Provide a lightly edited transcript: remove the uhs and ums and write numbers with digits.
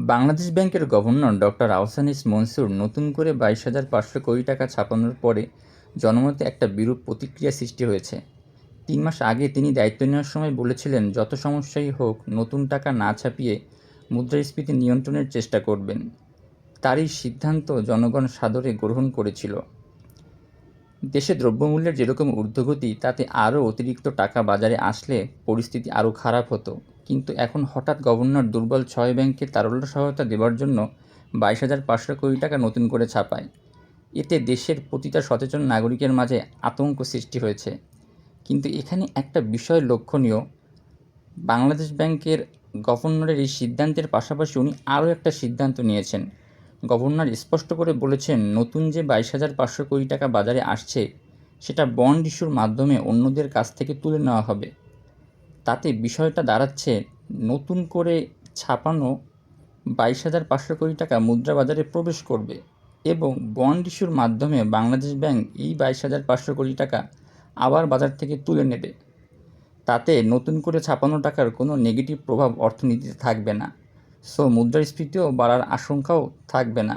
বাংলাদেশ ব্যাংকের governor doctor আহসানিস Mansur নতুন করে 22,500 কোটি টাকা ছাপানোর পরে জনমতে একটা বিরূপ প্রতিক্রিয়া সৃষ্টি হয়েছে। 3 মাস আগে তিনি দায়িত্ব নেওয়ার সময় বলেছিলেন, যত সমস্যাই হোক নতুন টাকা না ছাপিয়ে মুদ্রাস্ফীতি নিয়ন্ত্রণের চেষ্টা করবেন। তারই সিদ্ধান্ত জনগণ সাদরে গ্রহণ করেছিল। দেশে দ্রব্যমূল্যের যেরকম ঊর্ধ্বগতি, তাতে আরও অতিরিক্ত টাকা বাজারে আসলে পরিস্থিতি আরও খারাপ হতো। কিন্তু এখন হঠাৎ গভর্নর দুর্বল 6 ব্যাংককে তারল্য সহায়তা দেওয়ার জন্য 22,500 কোটি টাকা নতুন করে ছাপায়। এতে দেশের প্রতিটা সচেতন নাগরিকের মাঝে আতঙ্ক সৃষ্টি হয়েছে। কিন্তু এখানে একটা বিষয় লক্ষণীয়, বাংলাদেশ ব্যাংকের গভর্নরের এই সিদ্ধান্তের পাশাপাশি উনি আরও একটা সিদ্ধান্ত নিয়েছেন। গভর্নর স্পষ্ট করে বলেছেন, নতুন যে 22,500 কোটি টাকা বাজারে আসছে সেটা বন্ড ইস্যুর মাধ্যমে অন্যদের কাছ থেকে তুলে নেওয়া হবে। তাতে বিষয়টা দাঁড়াচ্ছে, নতুন করে ছাপানো 22,500 কোটি টাকা মুদ্রা বাজারে প্রবেশ করবে এবং বন্ড ইস্যুর মাধ্যমে বাংলাদেশ ব্যাংক এই 22,500 কোটি টাকা আবার বাজার থেকে তুলে নেবে। তাতে নতুন করে ছাপানো টাকার কোনো নেগেটিভ প্রভাব অর্থনীতিতে থাকবে না। মুদ্রাস্ফীতিও বাড়ার আশঙ্কাও থাকবে না।